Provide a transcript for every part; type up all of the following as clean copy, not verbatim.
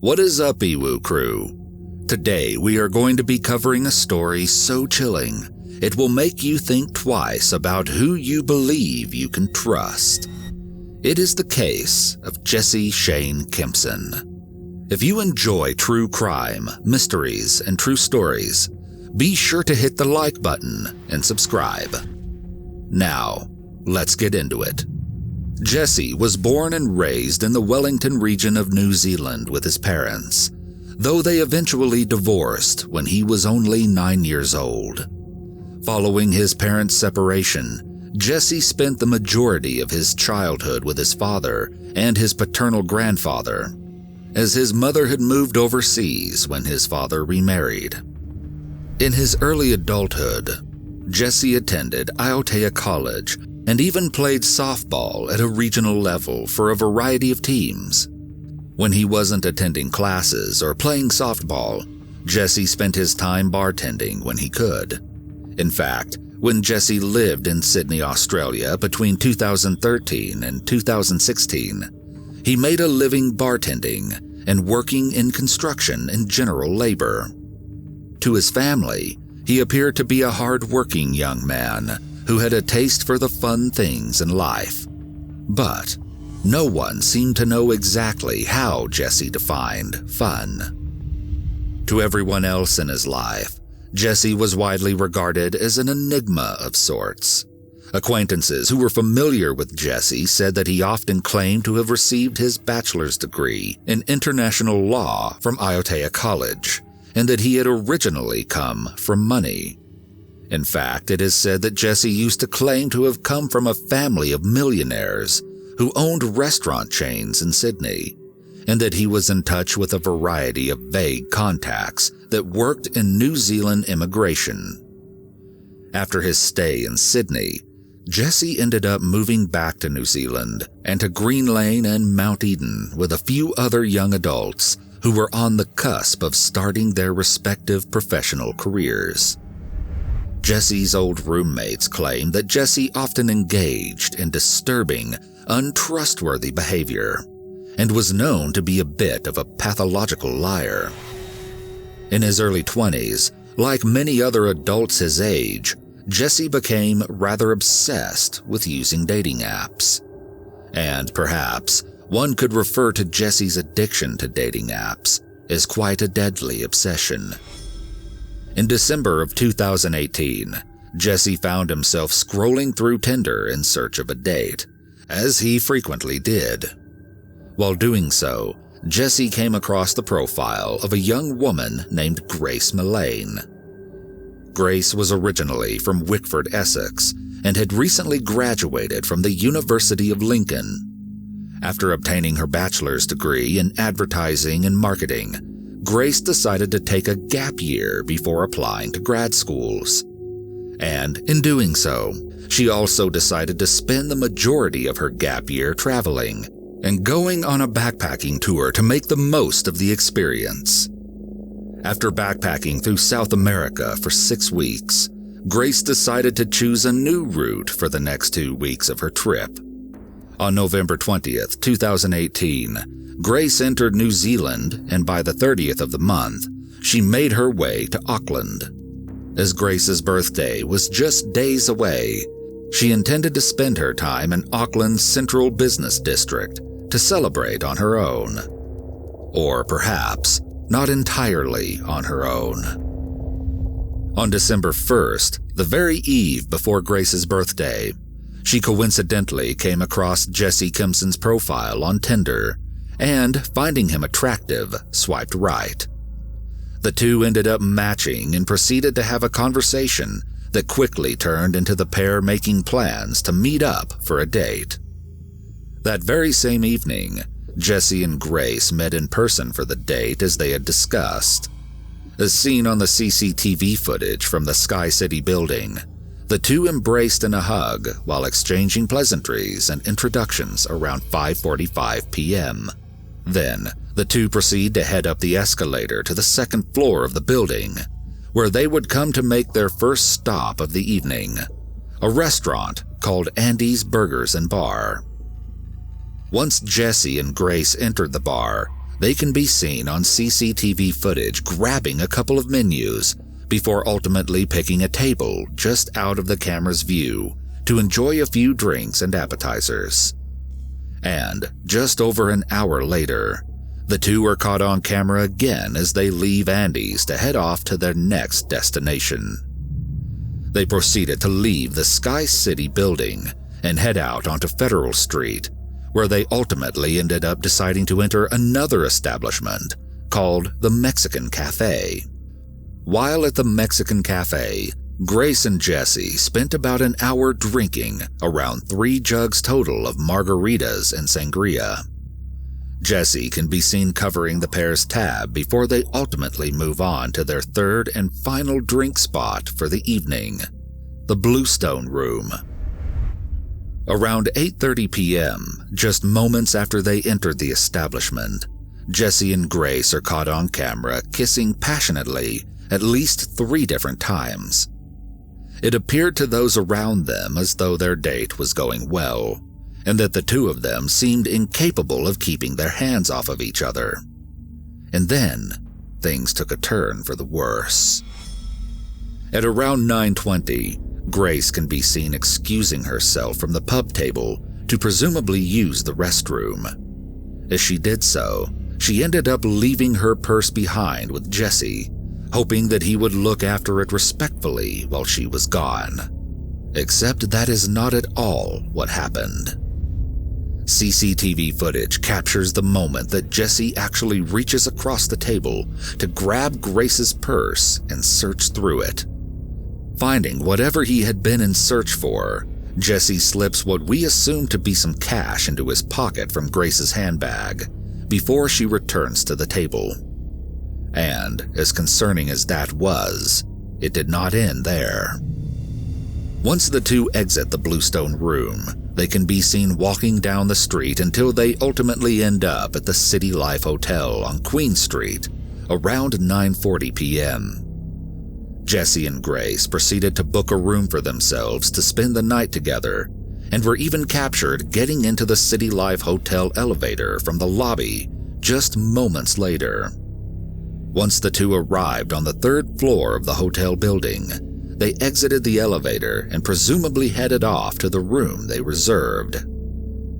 What is up, Iwu crew? Today we are going to be covering a story so chilling, it will make you think twice about who you believe you can trust. It is the case of Jesse Shane Kempson. If you enjoy true crime, mysteries, and true stories, be sure to hit the like button and subscribe. Now, let's get into it. Jesse was born and raised in the Wellington region of New Zealand with his parents, though they eventually divorced when he was only 9 years old. Following his parents' separation, Jesse spent the majority of his childhood with his father and his paternal grandfather, as his mother had moved overseas when his father remarried. In his early adulthood, Jesse attended Aotea College and even played softball at a regional level for a variety of teams. When he wasn't attending classes or playing softball, Jesse spent his time bartending when he could. In fact, when Jesse lived in Sydney, Australia between 2013 and 2016, he made a living bartending and working in construction and general labor. To his family, he appeared to be a hard-working young man who had a taste for the fun things in life. But no one seemed to know exactly how Jesse defined fun. To everyone else in his life, Jesse was widely regarded as an enigma of sorts. Acquaintances who were familiar with Jesse said that he often claimed to have received his bachelor's degree in international law from Aotea College, and that he had originally come from money. In fact, it is said that Jesse used to claim to have come from a family of millionaires who owned restaurant chains in Sydney, and that he was in touch with a variety of vague contacts that worked in New Zealand immigration. After his stay in Sydney, Jesse ended up moving back to New Zealand and to Green Lane and Mount Eden with a few other young adults who were on the cusp of starting their respective professional careers. Jesse's old roommates claimed that Jesse often engaged in disturbing, untrustworthy behavior and was known to be a bit of a pathological liar. In his early 20s, like many other adults his age, Jesse became rather obsessed with using dating apps. And perhaps one could refer to Jesse's addiction to dating apps as quite a deadly obsession. In December of 2018, Jesse found himself scrolling through Tinder in search of a date, as he frequently did. While doing so, Jesse came across the profile of a young woman named Grace Millane. Grace was originally from Wickford, Essex, and had recently graduated from the University of Lincoln. After obtaining her bachelor's degree in advertising and marketing, Grace decided to take a gap year before applying to grad schools. And in doing so, she also decided to spend the majority of her gap year traveling and going on a backpacking tour to make the most of the experience. After backpacking through South America for 6 weeks, Grace decided to choose a new route for the next 2 weeks of her trip. On November 20th, 2018, Grace entered New Zealand, and by the 30th of the month, she made her way to Auckland. As Grace's birthday was just days away, she intended to spend her time in Auckland's central business district to celebrate on her own. Or perhaps not entirely on her own. On December 1st, the very eve before Grace's birthday, she coincidentally came across Jesse Kempson's profile on Tinder and, finding him attractive, swiped right. The two ended up matching and proceeded to have a conversation that quickly turned into the pair making plans to meet up for a date. That very same evening, Jesse and Grace met in person for the date as they had discussed. As seen on the CCTV footage from the Sky City building, the two embraced in a hug while exchanging pleasantries and introductions around 5:45 p.m. Then, the two proceed to head up the escalator to the second floor of the building, where they would come to make their first stop of the evening, a restaurant called Andy's Burgers and Bar. Once Jesse and Grace entered the bar, they can be seen on CCTV footage grabbing a couple of menus before ultimately picking a table just out of the camera's view to enjoy a few drinks and appetizers. And just over an hour later, the two are caught on camera again as they leave Andy's to head off to their next destination. They proceeded to leave the Sky City building and head out onto Federal Street, where they ultimately ended up deciding to enter another establishment called the Mexican Cafe. While at the Mexican Cafe, Grace and Jesse spent about an hour drinking around 3 jugs total of margaritas and sangria. Jesse can be seen covering the pair's tab before they ultimately move on to their third and final drink spot for the evening, the Bluestone Room. Around 8:30 p.m., just moments after they entered the establishment, Jesse and Grace are caught on camera kissing passionately at least 3 different times. It appeared to those around them as though their date was going well, and that the two of them seemed incapable of keeping their hands off of each other. And then, things took a turn for the worse. At around 9:20, Grace can be seen excusing herself from the pub table to presumably use the restroom. As she did so, she ended up leaving her purse behind with Jesse, hoping that he would look after it respectfully while she was gone. Except that is not at all what happened. CCTV footage captures the moment that Jesse actually reaches across the table to grab Grace's purse and search through it. Finding whatever he had been in search for, Jesse slips what we assume to be some cash into his pocket from Grace's handbag before she returns to the table. And, as concerning as that was, it did not end there. Once the two exit the Bluestone Room, they can be seen walking down the street until they ultimately end up at the City Life Hotel on Queen Street around 9:40 p.m. Jesse and Grace proceeded to book a room for themselves to spend the night together, and were even captured getting into the City Life Hotel elevator from the lobby just moments later. Once the two arrived on the 3rd floor of the hotel building, they exited the elevator and presumably headed off to the room they reserved.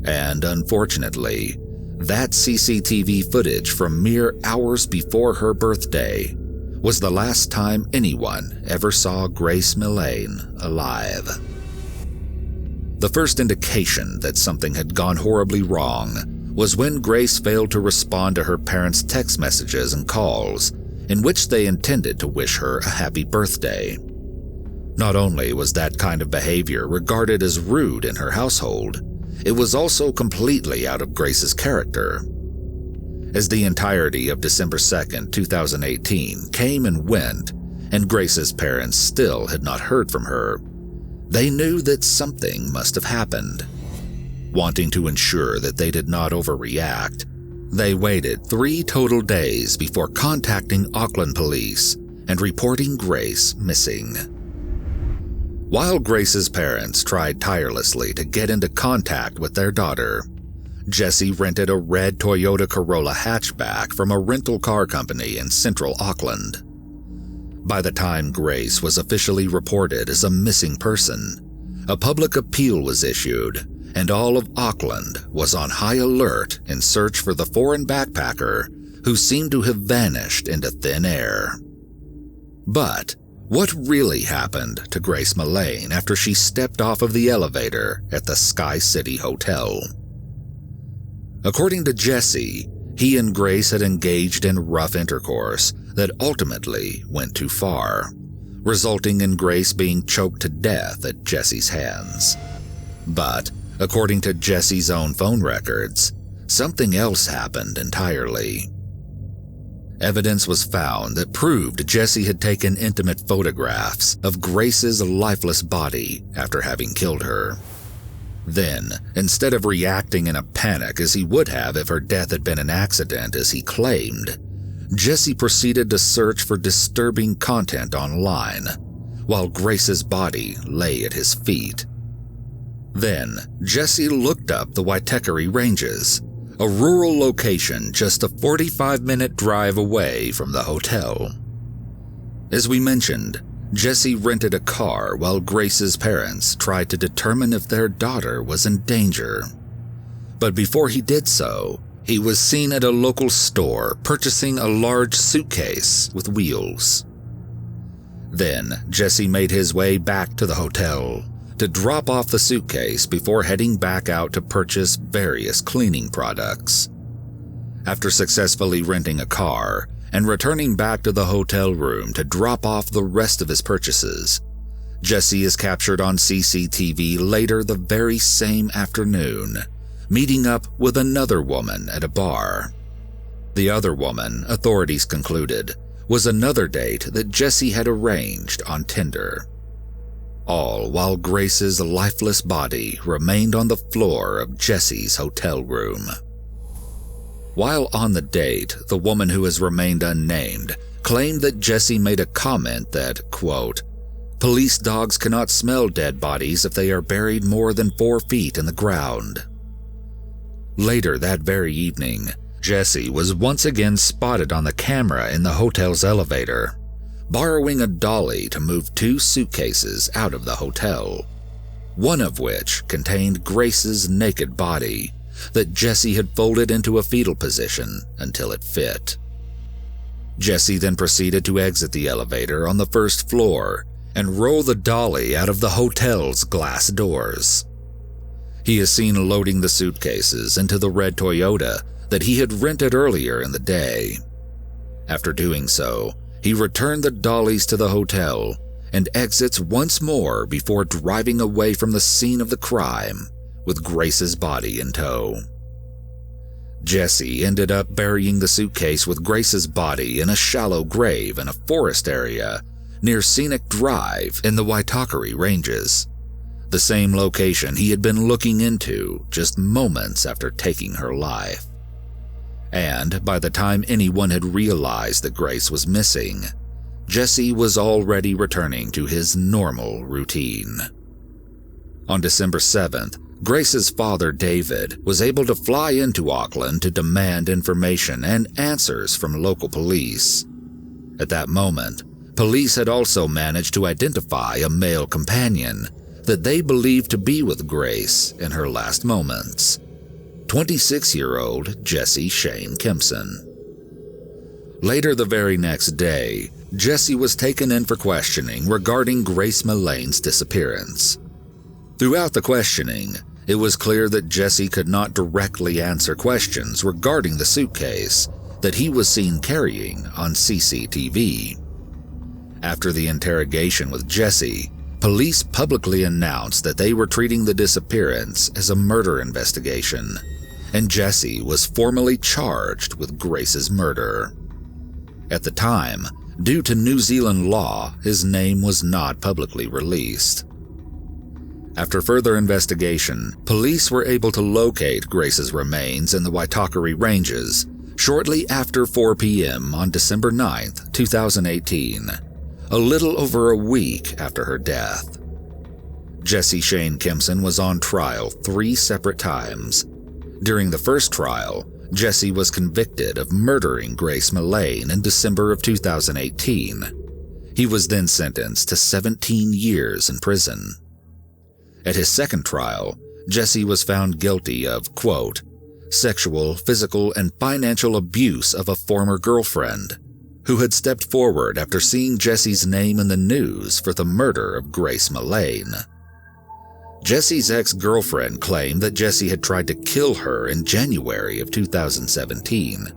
And unfortunately, that CCTV footage from mere hours before her birthday was the last time anyone ever saw Grace Millane alive. The first indication that something had gone horribly wrong was when Grace failed to respond to her parents' text messages and calls in which they intended to wish her a happy birthday. Not only was that kind of behavior regarded as rude in her household, it was also completely out of Grace's character. As the entirety of December 2nd, 2018 came and went, and Grace's parents still had not heard from her, they knew that something must have happened. Wanting to ensure that they did not overreact, they waited 3 total days before contacting Auckland police and reporting Grace missing. While Grace's parents tried tirelessly to get into contact with their daughter, Jesse rented a red Toyota Corolla hatchback from a rental car company in central Auckland. By the time Grace was officially reported as a missing person, a public appeal was issued, and all of Auckland was on high alert in search for the foreign backpacker who seemed to have vanished into thin air. But what really happened to Grace Millane after she stepped off of the elevator at the Sky City Hotel? According to Jesse, he and Grace had engaged in rough intercourse that ultimately went too far, resulting in Grace being choked to death at Jesse's hands. But, according to Jesse's own phone records, something else happened entirely. Evidence was found that proved Jesse had taken intimate photographs of Grace's lifeless body after having killed her. Then, instead of reacting in a panic as he would have if her death had been an accident as he claimed, Jesse proceeded to search for disturbing content online, while Grace's body lay at his feet. Then, Jesse looked up the Waitakere Ranges, a rural location just a 45-minute drive away from the hotel. As we mentioned, Jesse rented a car while Grace's parents tried to determine if their daughter was in danger. But before he did so, he was seen at a local store purchasing a large suitcase with wheels. Then, Jesse made his way back to the hotel to drop off the suitcase before heading back out to purchase various cleaning products. After successfully renting a car and returning back to the hotel room to drop off the rest of his purchases, Jesse is captured on CCTV later the very same afternoon, meeting up with another woman at a bar. The other woman, authorities concluded, was another date that Jesse had arranged on Tinder. All while Grace's lifeless body remained on the floor of Jesse's hotel room. While on the date, the woman who has remained unnamed claimed that Jesse made a comment that, quote, "Police dogs cannot smell dead bodies if they are buried more than 4 feet in the ground." Later that very evening, Jesse was once again spotted on the camera in the hotel's elevator, borrowing a dolly to move 2 suitcases out of the hotel, one of which contained Grace's naked body that Jesse had folded into a fetal position until it fit. Jesse then proceeded to exit the elevator on the first floor and roll the dolly out of the hotel's glass doors. He is seen loading the suitcases into the red Toyota that he had rented earlier in the day. After doing so, he returned the dollies to the hotel and exits once more before driving away from the scene of the crime with Grace's body in tow. Jesse ended up burying the suitcase with Grace's body in a shallow grave in a forest area near Scenic Drive in the Waitakere Ranges, the same location he had been looking into just moments after taking her life. And by the time anyone had realized that Grace was missing, Jesse was already returning to his normal routine. On December 7th, Grace's father, David, was able to fly into Auckland to demand information and answers from local police. At that moment, police had also managed to identify a male companion that they believed to be with Grace in her last moments, 26-year-old Jesse Shane Kempson. Later the very next day, Jesse was taken in for questioning regarding Grace Millane's disappearance. Throughout the questioning, it was clear that Jesse could not directly answer questions regarding the suitcase that he was seen carrying on CCTV. After the interrogation with Jesse, police publicly announced that they were treating the disappearance as a murder investigation, and Jesse was formally charged with Grace's murder. At the time, due to New Zealand law, his name was not publicly released. After further investigation, police were able to locate Grace's remains in the Waitakere Ranges shortly after 4 p.m. on December 9, 2018, a little over a week after her death. Jesse Shane Kempson was on trial 3 separate times. During the first trial, Jesse was convicted of murdering Grace Millane in December of 2018. He was then sentenced to 17 years in prison. At his second trial, Jesse was found guilty of, quote, sexual, physical, and financial abuse of a former girlfriend who had stepped forward after seeing Jesse's name in the news for the murder of Grace Millane. Jesse's ex-girlfriend claimed that Jesse had tried to kill her in January of 2017,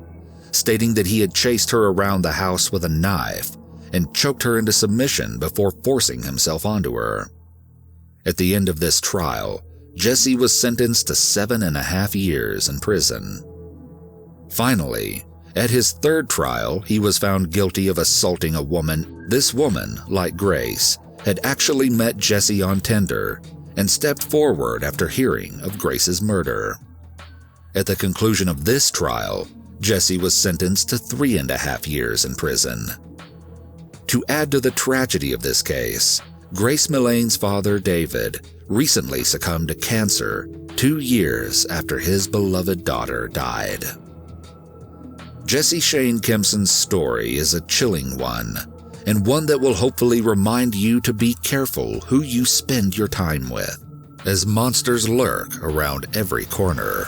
stating that he had chased her around the house with a knife and choked her into submission before forcing himself onto her. At the end of this trial, Jesse was sentenced to 7.5 years in prison. Finally, at his third trial, he was found guilty of assaulting a woman. This woman, like Grace, had actually met Jesse on Tinder and stepped forward after hearing of Grace's murder. At the conclusion of this trial, Jesse was sentenced to 3.5 years in prison. To add to the tragedy of this case, Grace Millane's father, David, recently succumbed to cancer 2 years after his beloved daughter died. Jesse Shane Kempson's story is a chilling one, and one that will hopefully remind you to be careful who you spend your time with, as monsters lurk around every corner.